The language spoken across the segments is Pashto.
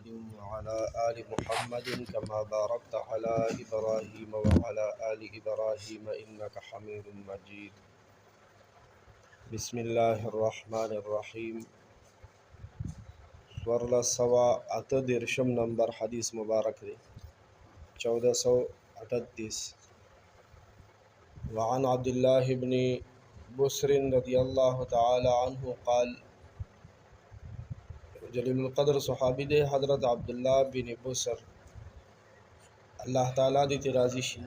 محمد وعلى آل محمد كما باركت على إبراهيم وعلى آل إبراهيم إنك حميد مجيد. بسم الله الرحمن الرحيم. ورلا سوا اتدرشم نمبر حدیث مبارک دی 1438. وعن عبد الله بن بسر رضي الله تعالى عنه قال جلیل القدر صحابی دے حضرت عبداللہ بن بسر اللہ تعالیٰ دی راضی شي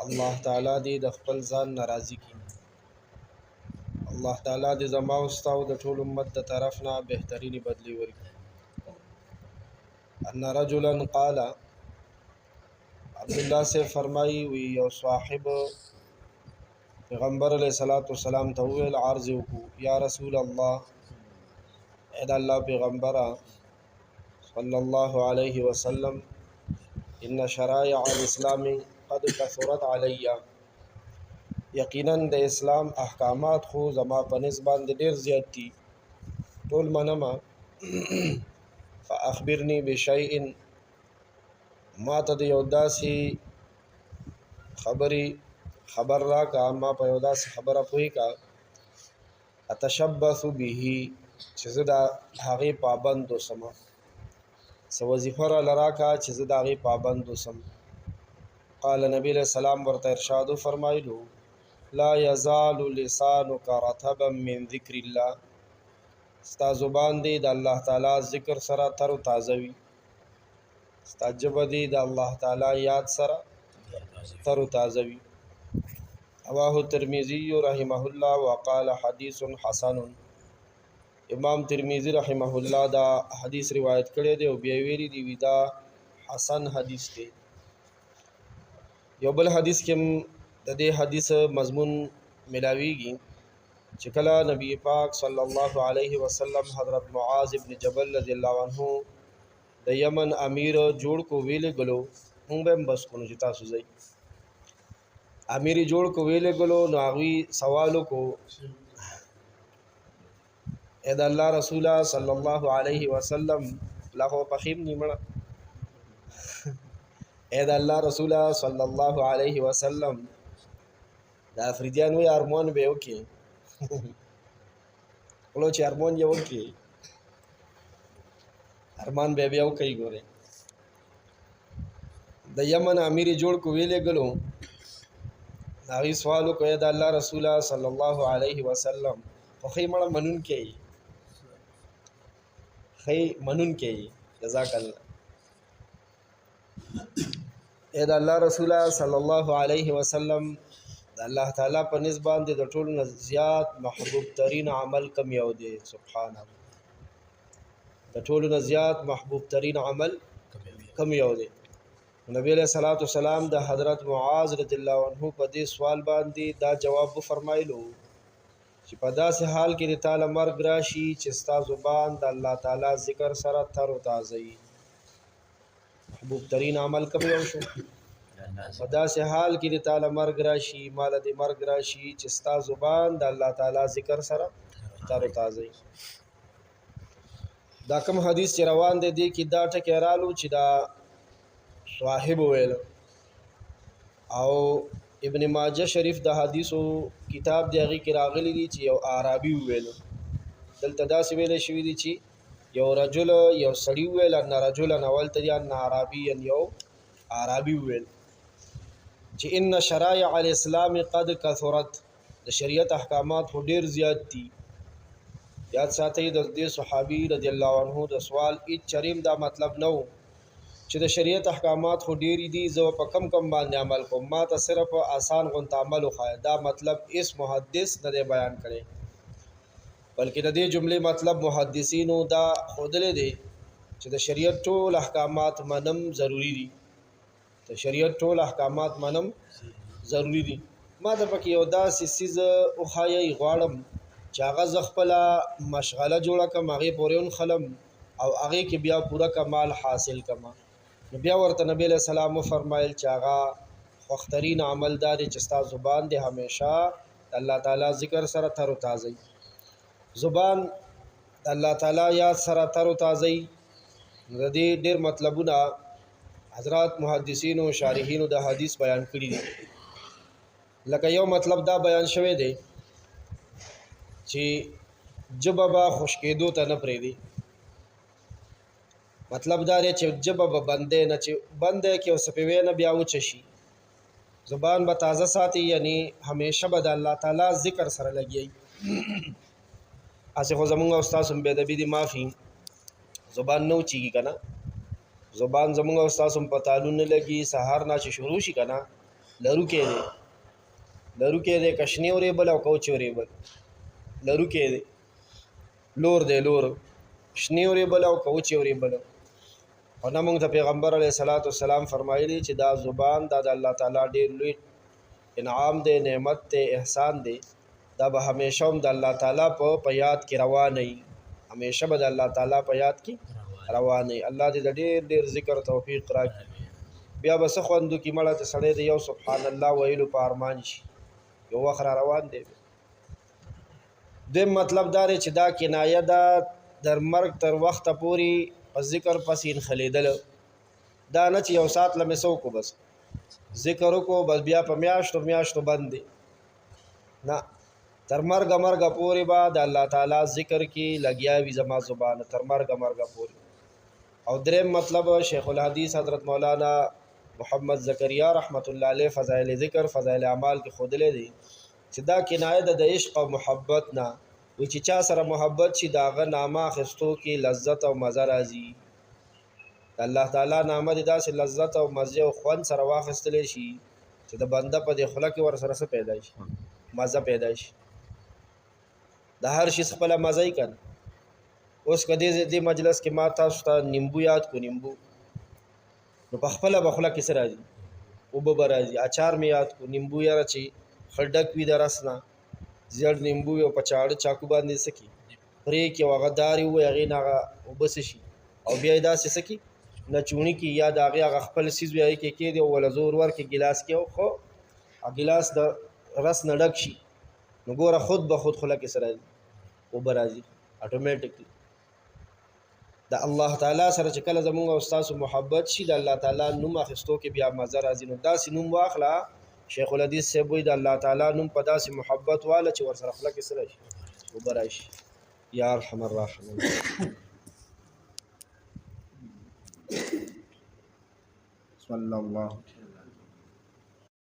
اللہ تعالیٰ دی د خپل ځان ناراضی کی اللہ تعالیٰ دی زما او ستا او د ټول امت د طرف نه بهترینی بدلی ورکړي. ان رجلا قال عبداللہ سے فرمائی وی یو صاحب پیغمبر علیہ الصلوۃ والسلام ته ویل عرض وکړو یا رسول الله اے اللہ پیغمبر صلی اللہ علیہ وسلم ان شرائع الاسلام قد کثرت علی یقینا د اسلام احکامات خو زما په نسبت ډیر زیات دي ټول منما فاخبرني بشیء ما ته یو داسې خبر راکا ما په یو داسې خبره پوهی کا اتشبث به چې زه د هغې پابند اوسم څه وظیفه را لراکا چې زه د هغې پابند اوسم. قال نبی علیہ السلام ورته ارشاد فرمایلو لا یزال لسانک رطبا من ذکر الله ستا زبان دی د الله تعالی ذکر سره تر و تازه وي ستا ژبه دی د الله تعالی یاد سره تر و تازه وي. رواه ترمذی رحمه الله وقال حدیث حسن. امام ترمذی رحمه الله دا حدیث روایت کړی دی او بیا ویلی دی وی دا حسن حدیث دی. یو بل حدیث کې د دې حدیث مضمون ملاویږي چې کله نبی پاک صلی الله علیه وسلم حضرت معاذ ابن جبل رضی الله عنه د یمن امیر جوړ کو ویلې غلو موږ به بس کو چې تاسو ځئ امیر جوړ کو ویلې غلو نو هغه سوالو کو اے د الله رسول صلی الله علیه وسلم له پخیم نیمړه اے د الله رسول صلی الله علیه وسلم دا افریدیان وی ارمان به وکي ولو چې ارمان یو وکي ارمان به بیا وکي ګوره د یمن امیر جوړ کو ویلې غلو هغه سوالو کوي د الله رسول صلی الله علیه وسلم خو خیمړه منون کوي جزاک الله اے د الله رسول صلی الله علیه وسلم د الله تعالی په نسبت د ټول نه زیات محبوب ترین عمل کم یو دی سبحان الله د ټول نه زیات محبوب ترین عمل کم یو دی. نبی علیہ الصلوۃ والسلام د حضرت معاذ رضی الله عنه په دې سوال باندې دا جواب فرمایلو چې په داسې حال کې د تعالی مرګ راشي چې ستا زبان د الله تعالی ذکر سره تر و تازه وي محبوب ترین عمل کوم یو شو په داسې حال کې د تعالی مرګ راشي مال د مرګ راشي چې ستا زبان د الله تعالی ذکر سره تر و تازه وي. دا کوم حدیث چې روان دی کې دا ټکی رالو چې دا صاحب ویل او ابن ماجه شریف د حدیثو کتاب دی هغه کې راغلی دی چې یو عربي ویل دلته داسې ویل شوی دی چې یو رجل یو سړی ویل ان رجل اول ته ان عربي یو عربي ویل چې ان شرائع الاسلام قد کثرت د شریعت احکامات خو ډیر زیات دي. یاد ساتئ د دې صحابي رضی الله عنه د سوال ای چریم دا مطلب نو چې د شریعت احکامات خو ډیر دي زه په کم باندې عمل کوم ما ته صرف آسان غون عمل خو دا مطلب اس محدث نه بیان کړي بلکې د دې جملې مطلب محدثینو دا خودلې دي چې د شریعت ټول احکامات منم ضروری دي د شریعت ټول احکامات منم ضروری دي. ما د پکې یو داسې سیز او خایي غواړم چې هغه خپل مشغله جوړه کم هغه پورې خلم او هغه کې بیا پورا کمال حاصل کما. بیا ورته نبی علیہ السلام فرمایل چې هغه وخترین عملدار چې ستا زبان دی همیشه الله تعالی ذکر سره تر و تازه زبان الله تعالی یاد سره تر و تازه د دې ډېر مطلبونه حضرات محدثین او شارحین د حدیث بیان کړي دي. لکه یو مطلب دا بیان شوی دی چې جبه به خشکېدو ته نه پرېږدي. مطلب دا دی چې جبه به بندې نه، چې بندې کې او سپېوې نه بیا وچه شي، زبان به تازه ساتي، یعنی همیشه به د الله تعالی ذکر سره لګي. هسې خو زمونږ او ستاسو بې ادبي دي معافي، زبان نه وچېږي که نه، زبان زمونږ او ستاسو په تعلون نه لګي. سهار نه چې شروع شي که نه لروکی دی، لروکی دی، کشنی اورېبل او کوچ اورېبل، لروکی دی، لور دی، لور شنی اورېبل او کوچ اورېبل. او نه موږ ته پیغمبر علیه الصلاۃ والسلام فرمایلی چې دا زبان دا د الله تعالی ډېر لوی انعام دی، نعمت دی، احسان دی. دا به همیشه هم د الله تعالی په یاد کې روان وي، همیشه به د الله تعالی په یاد کې روان وي. الله دې د ډېر ډېر ذکر توفیق راکړي. بیا به څه خوند وکړي مړه ته سړی د یو سبحان الله ویلو په ارمان شي، یو وخت را روان دی. دویم مطلب دا دی چې دا کنایه ده در مرګ تر وخته پورې په ذکر پسې انخلیدل. دا نه چې یو ساعت لمې څه وکړو بس ذکر وکړو بس بیا په میاشتو میاشتو بند دی، نه، تر مرګه مرګه پورې به د الله تعالی ذکر کې لګیا وي زما زبان تر مرګه مرګه پورې. او دریم مطلب شیخ الحدیث حضرت مولانا محمد زکریا رحمت الله علیه فضائل ذکر فضائل اعمال کې ښودلی دی چې دا کنایه د عشق او محبت نه وي، چې چا سره محبت شي د هغه نامه اخیستو کې لذت او مزه راځي. د الله تعالی نامه دې داسې لذت او مزه او خوند سره واخیستلی شي چې د بنده په دې خوله کې ورسره څه پیدا شي، مزه پیدا شي. د هر شي خپله مزه یې که نه. اوس که دې مجلس کې ما تاسو ته نیمبو یاد کو، نیمبو نو په خپله به خوله کې څه راځي، اوبه به راځي. اچار مې یاد کو، نیمبو یاره چې خډک وي د رس نه، زیړ نیمبو یو په چاړه چاکو باندې څه کړي پرې کړي او هغه دارې ووایي، هغې نه هغه اوبه څه شي او بیا یې داسې څه کړي نچوڼي کړي یا د هغې هغه خپل څیز وي هغې کې کېږدي او وله زور ورکړي ګیلاس کې، او خو ګیلاس د رس نه ډک شي نو ګوره خود به خود خوله کې څه راځي، اوبه راځي اټومیټکلی. د الله تعالی سره چې کله زمونږ او ستاسو محبت شي د الله تعالی نوم اخیستو کې بیا مزه راځي. نو داسې نوم واخله، شیخ الحدیث صاحب وایي د الله تعالی نوم په داسې محبت واله چې ورسره خوله کې څه راشي، اوبه راشي. یا ارحم الراحمین. صلی الله